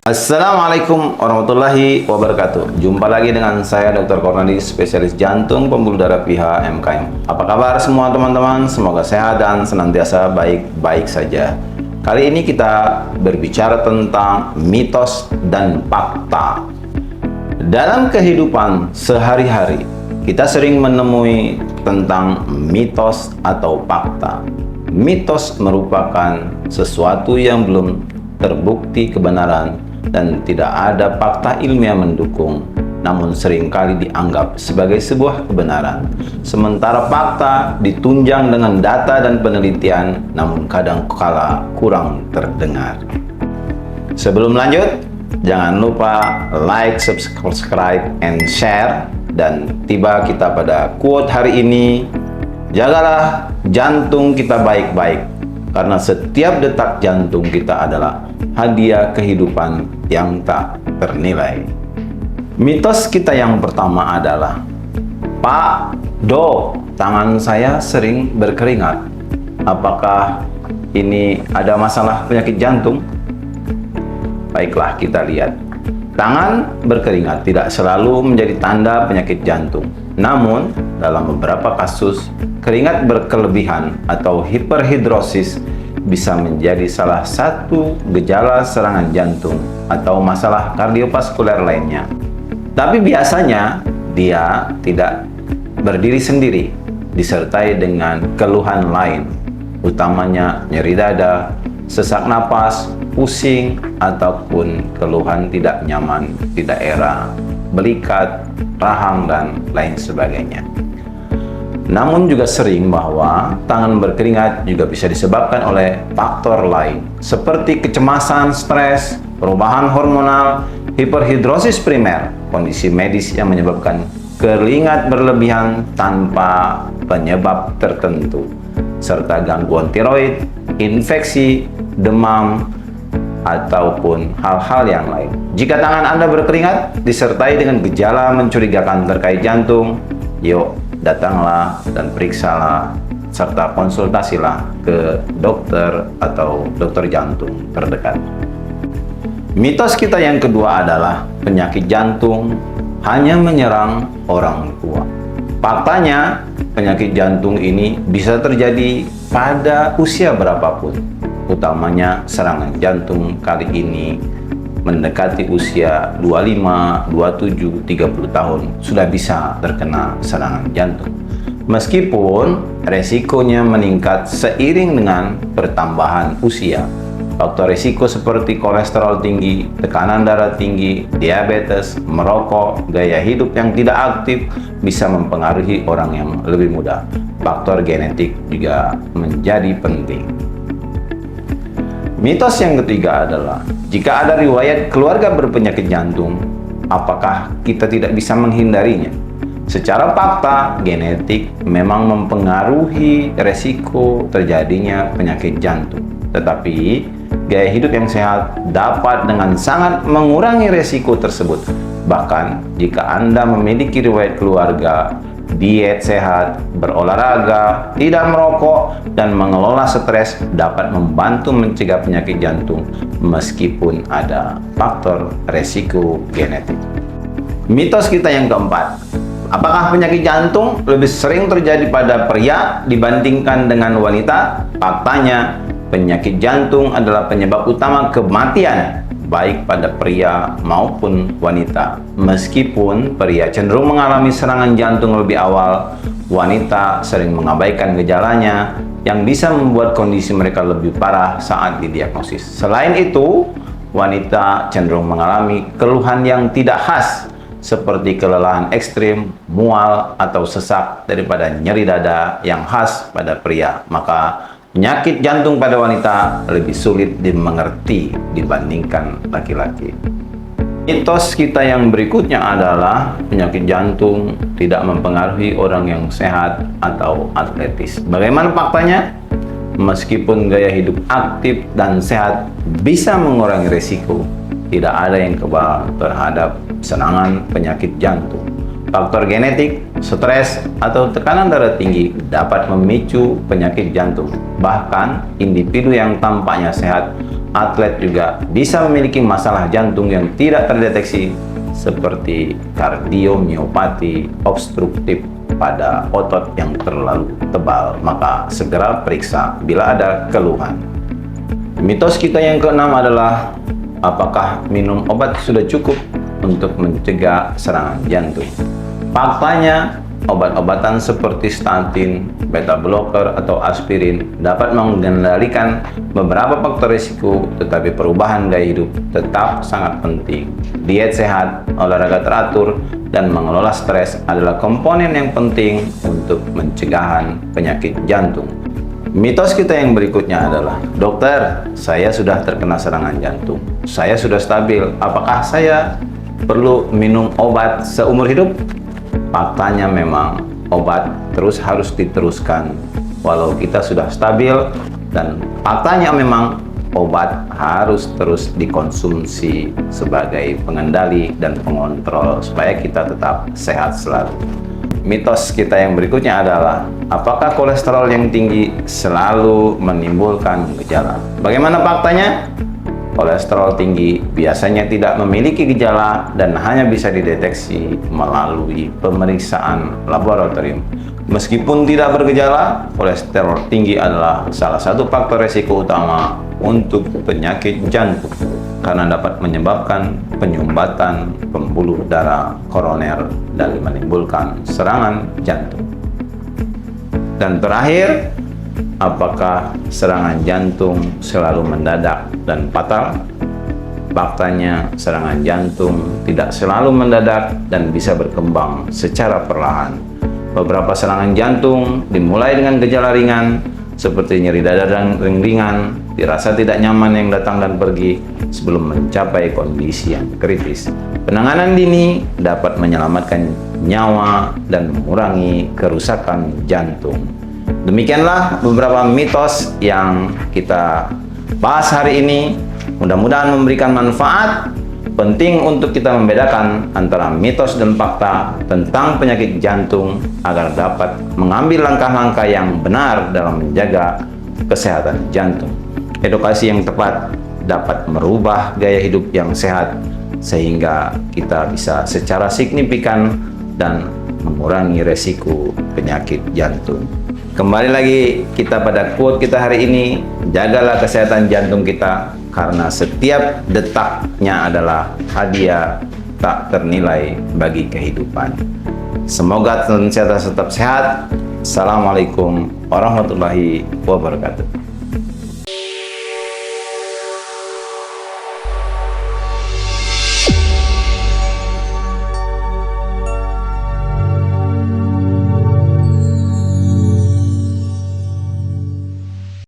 Assalamualaikum warahmatullahi wabarakatuh. Jumpa lagi dengan saya Dr. Cornelis, spesialis jantung pembuluh darah PIHA MKM. Apa kabar semua teman-teman? Semoga sehat dan senantiasa baik-baik saja. Kali ini kita berbicara tentang mitos dan fakta. Dalam kehidupan sehari-hari, kita sering menemui tentang mitos atau fakta. Mitos merupakan sesuatu yang belum terbukti kebenaran dan tidak ada fakta ilmiah mendukung, namun seringkali dianggap sebagai sebuah kebenaran. Sementara fakta ditunjang dengan data dan penelitian, namun kadang-kala kurang terdengar. Sebelum lanjut, jangan lupa like, subscribe, and share. Dan tiba kita pada quote hari ini, jagalah jantung kita baik-baik, karena setiap detak jantung kita adalah hadiah kehidupan yang tak ternilai. Mitos kita yang pertama adalah, Pak Dok, tangan saya sering berkeringat. Apakah ini ada masalah penyakit jantung? Baiklah, kita lihat. Tangan berkeringat tidak selalu menjadi tanda penyakit jantung. Namun, dalam beberapa kasus, keringat berkelebihan atau hiperhidrosis bisa menjadi salah satu gejala serangan jantung atau masalah kardiovaskuler lainnya. Tapi biasanya dia tidak berdiri sendiri, disertai dengan keluhan lain, utamanya nyeri dada, sesak napas, pusing, ataupun keluhan tidak nyaman di daerah belikat, rahang, dan lain sebagainya. Namun juga sering bahwa tangan berkeringat juga bisa disebabkan oleh faktor lain seperti kecemasan, stres, perubahan hormonal, hiperhidrosis primer, kondisi medis yang menyebabkan keringat berlebihan tanpa penyebab tertentu, serta gangguan tiroid, infeksi, demam, ataupun hal-hal yang lain. Jika tangan Anda berkeringat disertai dengan gejala mencurigakan terkait jantung, yuk datanglah dan periksalah serta konsultasilah ke dokter atau dokter jantung terdekat. Mitos kita yang kedua adalah penyakit jantung hanya menyerang orang tua. Faktanya, penyakit jantung ini bisa terjadi pada usia berapapun. Utamanya serangan jantung kali ini mendekati usia 25, 27, 30 tahun sudah bisa terkena serangan jantung. Meskipun resikonya meningkat seiring dengan pertambahan usia. Faktor risiko seperti kolesterol tinggi, tekanan darah tinggi, diabetes, merokok, gaya hidup yang tidak aktif bisa mempengaruhi orang yang lebih muda. Faktor genetik juga menjadi penting. Mitos yang ketiga adalah, jika ada riwayat keluarga berpenyakit jantung, apakah kita tidak bisa menghindarinya? Secara fakta, genetik memang mempengaruhi resiko terjadinya penyakit jantung. Tetapi, gaya hidup yang sehat dapat dengan sangat mengurangi resiko tersebut. Bahkan, jika Anda memiliki riwayat keluarga, diet sehat, berolahraga, tidak merokok, dan mengelola stres dapat membantu mencegah penyakit jantung meskipun ada faktor resiko genetik. Mitos kita yang keempat, apakah penyakit jantung lebih sering terjadi pada pria dibandingkan dengan wanita? Faktanya, penyakit jantung adalah penyebab utama kematian baik pada pria maupun wanita. Meskipun pria cenderung mengalami serangan jantung lebih awal, wanita sering mengabaikan gejalanya yang bisa membuat kondisi mereka lebih parah saat didiagnosis. Selain itu, wanita cenderung mengalami keluhan yang tidak khas seperti kelelahan ekstrim, mual, atau sesak daripada nyeri dada yang khas pada pria. Maka penyakit jantung pada wanita lebih sulit dimengerti dibandingkan laki-laki. Mitos kita yang berikutnya adalah penyakit jantung tidak mempengaruhi orang yang sehat atau atletis. Bagaimana faktanya? Meskipun gaya hidup aktif dan sehat bisa mengurangi risiko, tidak ada yang kebal terhadap serangan penyakit jantung. Faktor genetik, stres, atau tekanan darah tinggi dapat memicu penyakit jantung. Bahkan, individu yang tampaknya sehat atlet juga bisa memiliki masalah jantung yang tidak terdeteksi seperti kardiomiopati obstruktif pada otot yang terlalu tebal. Maka segera periksa bila ada keluhan. Mitos kita yang keenam adalah, apakah minum obat sudah cukup untuk mencegah serangan jantung? Faktanya, obat-obatan seperti statin, beta blocker, atau aspirin dapat mengendalikan beberapa faktor risiko, tetapi perubahan gaya hidup tetap sangat penting. Diet sehat, olahraga teratur, dan mengelola stres adalah komponen yang penting untuk pencegahan penyakit jantung. Mitos kita yang berikutnya adalah, dokter, saya sudah terkena serangan jantung. Saya sudah stabil. Apakah saya perlu minum obat seumur hidup? Faktanya memang obat terus harus diteruskan walau kita sudah stabil, dan faktanya memang obat harus terus dikonsumsi sebagai pengendali dan pengontrol supaya kita tetap sehat selalu. Mitos kita yang berikutnya adalah, apakah kolesterol yang tinggi selalu menimbulkan gejala? Bagaimana faktanya? Kolesterol tinggi biasanya tidak memiliki gejala dan hanya bisa dideteksi melalui pemeriksaan laboratorium. Meskipun tidak bergejala, kolesterol tinggi adalah salah satu faktor risiko utama untuk penyakit jantung karena dapat menyebabkan penyumbatan pembuluh darah koroner dan menimbulkan serangan jantung. Dan terakhir, apakah serangan jantung selalu mendadak dan fatal? Faktanya, serangan jantung tidak selalu mendadak dan bisa berkembang secara perlahan. Beberapa serangan jantung dimulai dengan gejala ringan seperti nyeri dada dan ringan, dirasa tidak nyaman yang datang dan pergi sebelum mencapai kondisi yang kritis. Penanganan dini dapat menyelamatkan nyawa dan mengurangi kerusakan jantung. Demikianlah beberapa mitos yang kita bahas hari ini. Mudah-mudahan memberikan manfaat. Penting untuk kita membedakan antara mitos dan fakta tentang penyakit jantung agar dapat mengambil langkah-langkah yang benar dalam menjaga kesehatan jantung. Edukasi yang tepat dapat merubah gaya hidup yang sehat sehingga kita bisa secara signifikan dan mengurangi resiko penyakit jantung. Kembali lagi kita pada quote kita hari ini, jagalah kesehatan jantung kita karena setiap detaknya adalah hadiah tak ternilai bagi kehidupan. Semoga senantiasa tetap sehat. Assalamualaikum warahmatullahi wabarakatuh.